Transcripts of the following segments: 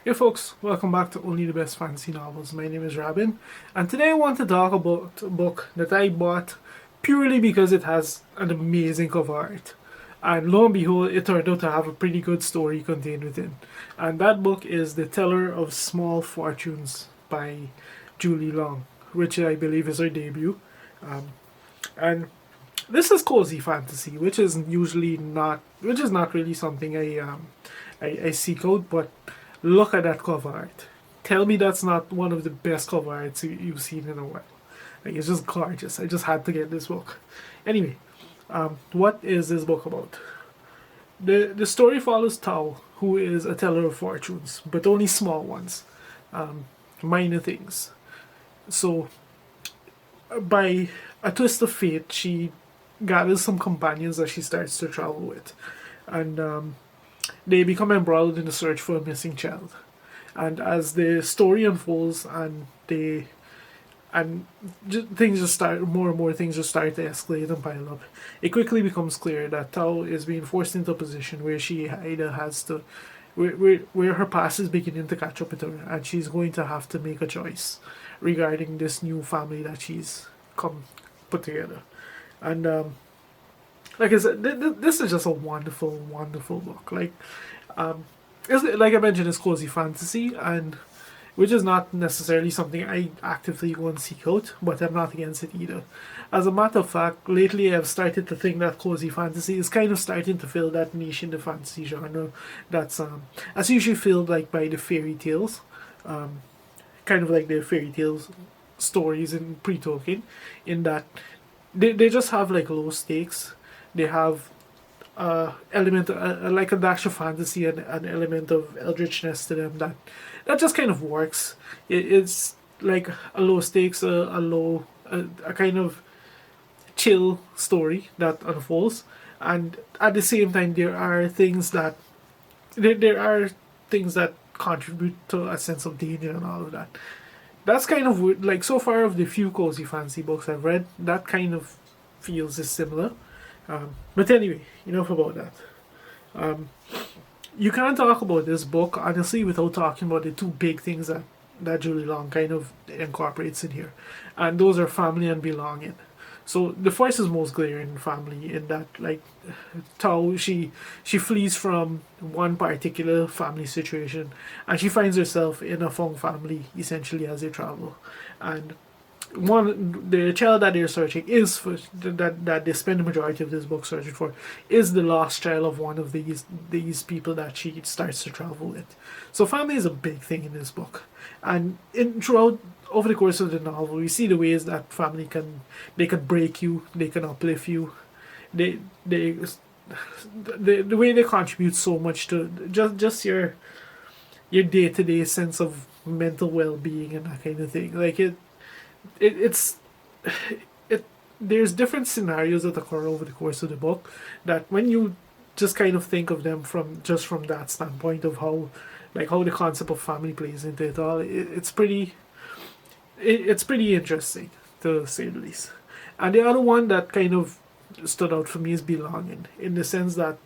Hey folks, welcome back to Only the Best Fantasy Novels. My name is Robin, and today I want to talk about a book that I bought purely because it has an amazing cover art. And lo and behold, it turned out to have a pretty good story contained within. And that book is The Teller of Small Fortunes by Julie Long, which I believe is her debut. And this is cozy fantasy, which is not really something I seek out, but look at that cover art. Tell me that's not one of the best cover arts you've seen in a while. Like, it's just gorgeous. I just had to get this book. Anyway, what is this book about? The story follows Tao, who is a teller of fortunes, but only small ones, minor things. So, by a twist of fate, she gathers some companions that she starts to travel with, and they become embroiled in the search for a missing child. And as the story unfolds and things just start, more and more things just start to escalate and pile up, it quickly becomes clear that Tao is being forced into a position where she either has to where her past is beginning to catch up with her, and she's going to have to make a choice regarding this new family that she's come put together. And like I said, this is just a wonderful, wonderful book. Like I mentioned, it's cozy fantasy, and which is not necessarily something I actively go and seek out, but I'm not against it either. As a matter of fact, lately I've started to think that cozy fantasy is kind of starting to fill that niche in the fantasy genre that's usually filled like by the fairy tales, kind of like the fairy tales stories in pre-Tolkien, in that they just have like low stakes. They have element like a dash of fantasy and an element of eldritchness to them that just kind of works. It's like a low stakes, a kind of chill story that unfolds, and at the same time there are things that contribute to a sense of danger and all of that. That's kind of like, so far of the few cozy fantasy books I've read, that kind of feels is similar. But anyway, enough about that. Um, you can't talk about this book honestly without talking about the two big things that Julie Long kind of incorporates in here, and those are family and belonging. So the first is most glaring, family, in that, like, Tao, she flees from one particular family situation, and she finds herself in a Fong family essentially as they travel, and the child that they're searching is for that they spend the majority of this book searching for is the lost child of one of these people that she starts to travel with. So family is a big thing in this book, and in throughout over the course of the novel, we see the ways that family can break you, they can uplift you, they the way they contribute so much to just your day to day sense of mental well being and that kind of thing. Like it's it there's different scenarios that occur over the course of the book that when you just kind of think of them from that standpoint of how the concept of family plays into it all, it's pretty interesting, to say the least. And the other one that kind of stood out for me is belonging, in the sense that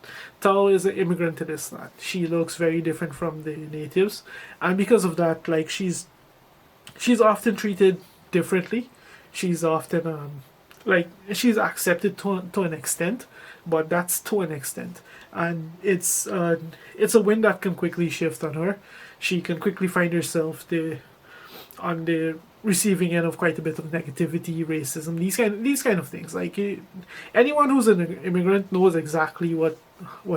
Tao is an immigrant to this land. She looks very different from the natives, and because of that, like, she's often treated differently. She's often she's accepted to an extent, but that's to an extent, and it's a wind that can quickly shift on her. She can quickly find herself on the receiving end of quite a bit of negativity, racism, these kind of things. Like, anyone who's an immigrant knows exactly what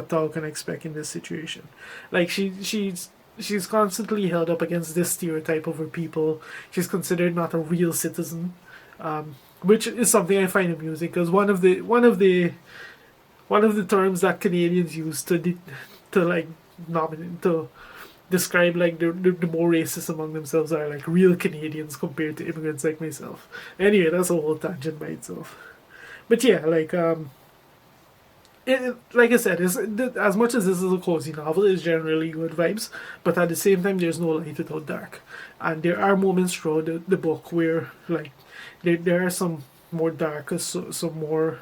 Tao can expect in this situation. Like, she's constantly held up against this stereotype of her people. She's considered not a real citizen, which is something I find amusing, because one of the terms that Canadians use to like nominate to describe like the more racist among themselves are like real Canadians compared to immigrants like myself. Anyway, that's a whole tangent by itself. But yeah, like I said, as much as this is a cozy novel, it's generally good vibes. But at the same time, there's no light without dark, and there are moments throughout the book where, like, there are some more dark, some more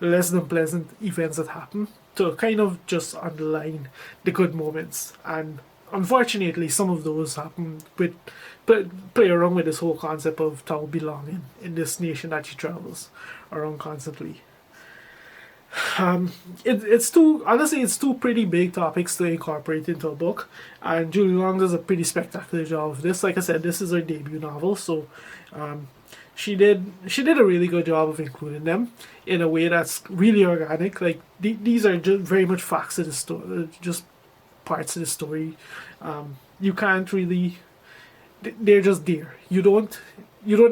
less than pleasant events that happen to kind of just underline the good moments. And unfortunately, some of those happen with play around with this whole concept of Tao belonging in this nation that she travels around constantly. It's two, honestly, it's two pretty big topics to incorporate into a book, and Julie Long does a pretty spectacular job of this. Like I said, this is her debut novel, so um, she did a really good job of including them in a way that's really organic. Like these are just very much facts of the story, just parts of the story. You can't really, they're just there. You don't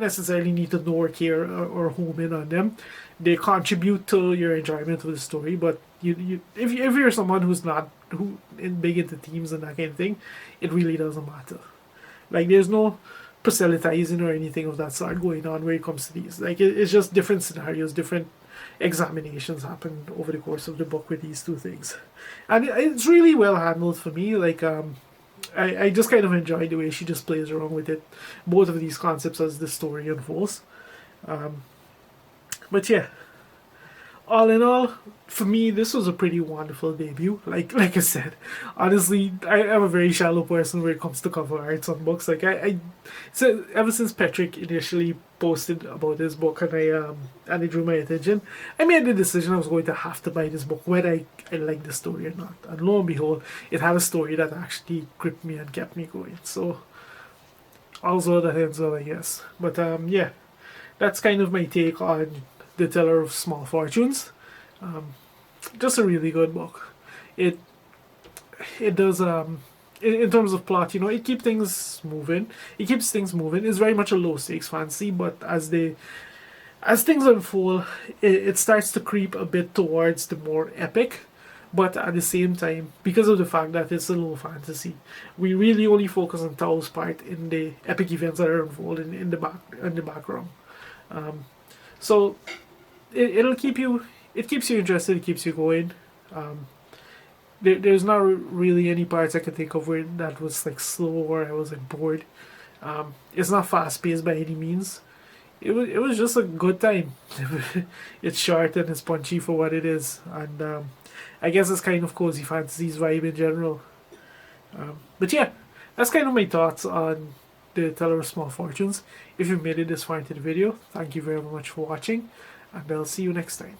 necessarily need to know or care or home in on them. They contribute to your enjoyment of the story, but if you're someone who's not who in big into themes and that kind of thing, it really doesn't matter. Like there's no proselytizing or anything of that sort going on when it comes to these. Like it's just different scenarios, different examinations happen over the course of the book with these two things, and it's really well handled for me. Like I just kind of enjoy the way she just plays around with it, both of these concepts as the story unfolds. But yeah, all in all, for me, this was a pretty wonderful debut. Like I said, honestly, I am a very shallow person when it comes to cover arts on books. So ever since Patrick initially posted about this book and it drew my attention, I made the decision I was going to have to buy this book whether I like the story or not. And lo and behold, it had a story that actually gripped me and kept me going. So also that ends well, I guess. But yeah, that's kind of my take on The Teller of Small Fortunes. Just a really good book. It does in terms of plot, it keeps things moving. It keeps things moving. It's very much a low stakes fantasy, but as things unfold, it starts to creep a bit towards the more epic. But at the same time, because of the fact that it's a low fantasy, we really only focus on Tao's part in the epic events that are unfolding in the background. So it'll keep you. It keeps you interested. It keeps you going. There's not really any parts I can think of where that was like slow or I was like bored. It's not fast paced by any means. It was just a good time. It's short and it's punchy for what it is, and I guess it's kind of cozy fantasy's vibe in general. But yeah, that's kind of my thoughts on The Teller of Small Fortunes. If you made it this far into the video, thank you very much for watching, and I'll see you next time.